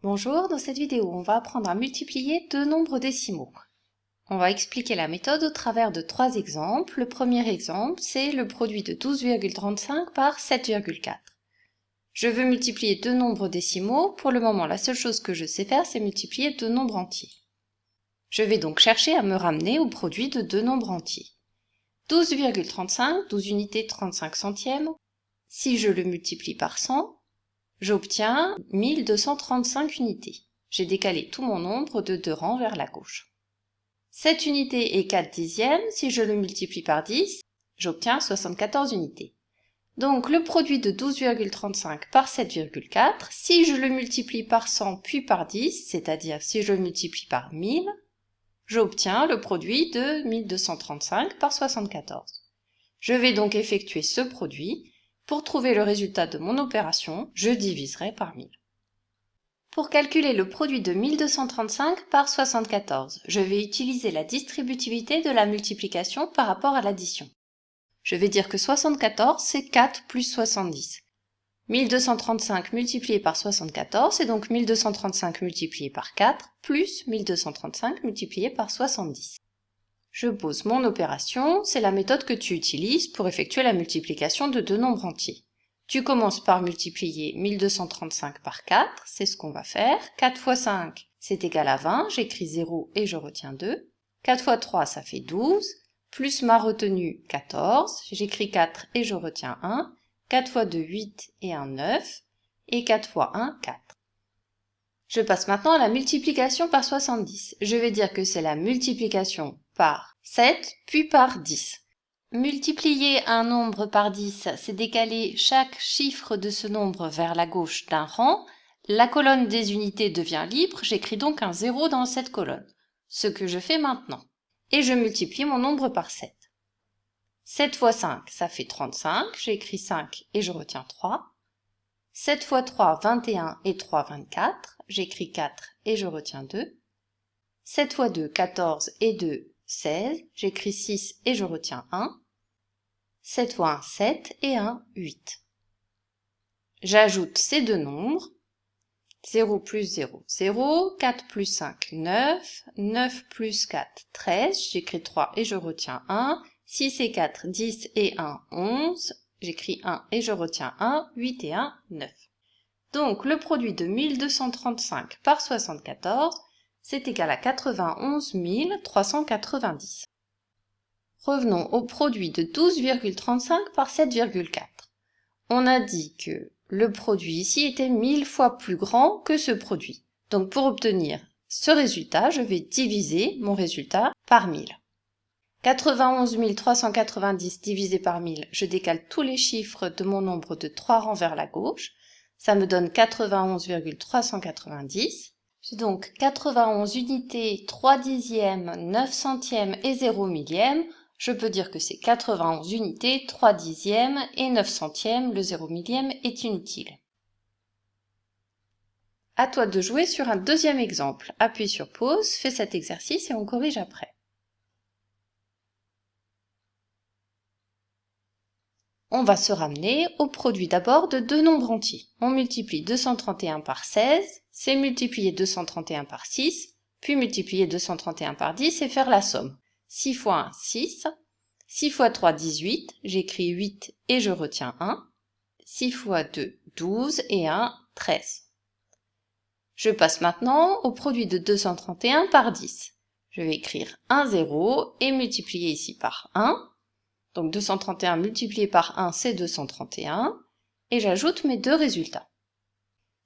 Bonjour, dans cette vidéo, on va apprendre à multiplier deux nombres décimaux. On va expliquer la méthode au travers de trois exemples. Le premier exemple, c'est le produit de 12,35 par 7,4. Je veux multiplier deux nombres décimaux. Pour le moment, la seule chose que je sais faire, c'est multiplier deux nombres entiers. Je vais donc chercher à me ramener au produit de deux nombres entiers. 12,35, 12 unités 35 centièmes. Si je le multiplie par 100, j'obtiens 1235 unités. J'ai décalé tout mon nombre de 2 rangs vers la gauche. 7 unités et 4 dixièmes, si je le multiplie par 10, j'obtiens 74 unités. Donc le produit de 12,35 par 7,4, si je le multiplie par 100 puis par 10, c'est-à-dire si je le multiplie par 1000, j'obtiens le produit de 1235 par 74. Je vais donc effectuer ce produit. Pour trouver le résultat de mon opération, je diviserai par 1000. Pour calculer le produit de 1235 par 74, je vais utiliser la distributivité de la multiplication par rapport à l'addition. Je vais dire que 74, c'est 4 plus 70. 1235 multiplié par 74, c'est donc 1235 multiplié par 4 plus 1235 multiplié par 70. Je pose mon opération, c'est la méthode que tu utilises pour effectuer la multiplication de deux nombres entiers. Tu commences par multiplier 1235 par 4, c'est ce qu'on va faire. 4 fois 5, c'est égal à 20, j'écris 0 et je retiens 2. 4 fois 3, ça fait 12, plus ma retenue 14, j'écris 4 et je retiens 1. 4 fois 2, 8 et 1, 9, et 4 fois 1, 4. Je passe maintenant à la multiplication par 70. Je vais dire que c'est la multiplication par 7, puis par 10. Multiplier un nombre par 10, c'est décaler chaque chiffre de ce nombre vers la gauche d'un rang. La colonne des unités devient libre, j'écris donc un 0 dans cette colonne. Ce que je fais maintenant. Et je multiplie mon nombre par 7. 7 fois 5, ça fait 35, j'écris 5 et je retiens 3. 7 fois 3, 21 et 3, 24. J'écris 4 et je retiens 2. 7 fois 2, 14 et 2, 16. J'écris 6 et je retiens 1. 7 fois 1, 7 et 1, 8. J'ajoute ces deux nombres. 0 plus 0, 0. 4 plus 5, 9. 9 plus 4, 13. J'écris 3 et je retiens 1. 6 et 4, 10 et 1, 11. J'écris 1 et je retiens 1, 8 et 1, 9. Donc, le produit de 1235 par 74, c'est égal à 91 390. Revenons au produit de 12,35 par 7,4. On a dit que le produit ici était 1000 fois plus grand que ce produit. Donc, pour obtenir ce résultat, je vais diviser mon résultat par 1000. 91 390 divisé par 1000, je décale tous les chiffres de mon nombre de 3 rangs vers la gauche. Ça me donne 91,390. J'ai donc 91 unités, 3 dixièmes, 9 centièmes et 0 millième. Je peux dire que c'est 91 unités, 3 dixièmes et 9 centièmes. Le 0 millième est inutile. À toi de jouer sur un deuxième exemple. Appuie sur pause, fais cet exercice et on corrige après. On va se ramener au produit d'abord de deux nombres entiers. On multiplie 231 par 16, c'est multiplier 231 par 6, puis multiplier 231 par 10 et faire la somme. 6 fois 1, 6. 6 fois 3, 18. J'écris 8 et je retiens 1. 6 fois 2, 12 et 1, 13. Je passe maintenant au produit de 231 par 10. Je vais écrire 1, 0 et multiplier ici par 1. Donc 231 multiplié par 1, c'est 231. Et j'ajoute mes deux résultats.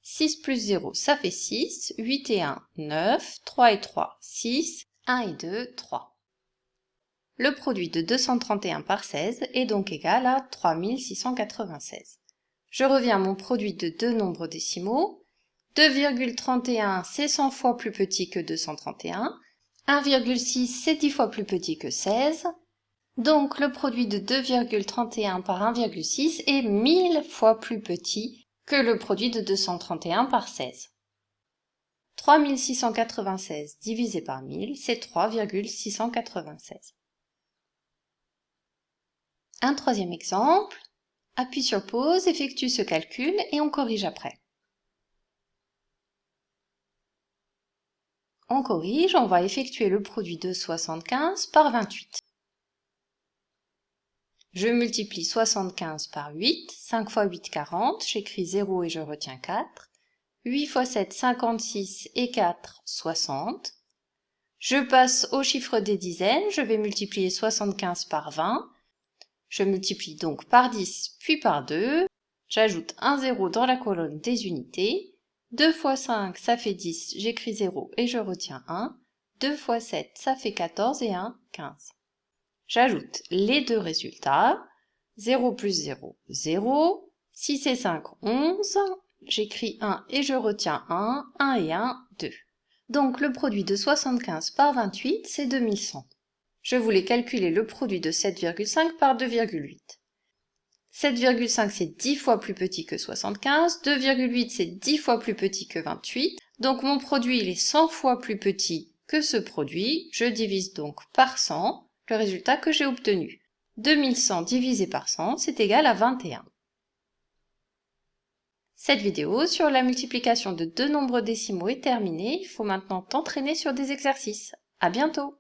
6 plus 0, ça fait 6. 8 et 1, 9. 3 et 3, 6. 1 et 2, 3. Le produit de 231 par 16 est donc égal à 3696. Je reviens à mon produit de deux nombres décimaux. 2,31, c'est 100 fois plus petit que 231. 1,6, c'est 10 fois plus petit que 16. Donc, le produit de 2,31 par 1,6 est 1000 fois plus petit que le produit de 231 par 16. 3696 divisé par 1000, c'est 3,696. Un troisième exemple. Appuie sur pause, effectue ce calcul et on corrige après. On corrige, on va effectuer le produit de 75 par 28. Je multiplie 75 par 8, 5 fois 8, 40, j'écris 0 et je retiens 4. 8 fois 7, 56 et 4, 60. Je passe au chiffre des dizaines, je vais multiplier 75 par 20. Je multiplie donc par 10 puis par 2. J'ajoute un 0 dans la colonne des unités. 2 fois 5, ça fait 10, j'écris 0 et je retiens 1. 2 fois 7, ça fait 14 et 1, 15. J'ajoute les deux résultats. 0 plus 0, 0. 6 et 5, 11. J'écris 1 et je retiens 1. 1 et 1, 2. Donc le produit de 75 par 28, c'est 2100. Je voulais calculer le produit de 7,5 par 2,8. 7,5 c'est 10 fois plus petit que 75, 2,8 c'est 10 fois plus petit que 28, donc mon produit il est 100 fois plus petit que ce produit, je divise donc par 100, le résultat que j'ai obtenu. 2100 divisé par 100, c'est égal à 21. Cette vidéo sur la multiplication de deux nombres décimaux est terminée, il faut maintenant t'entraîner sur des exercices. À bientôt!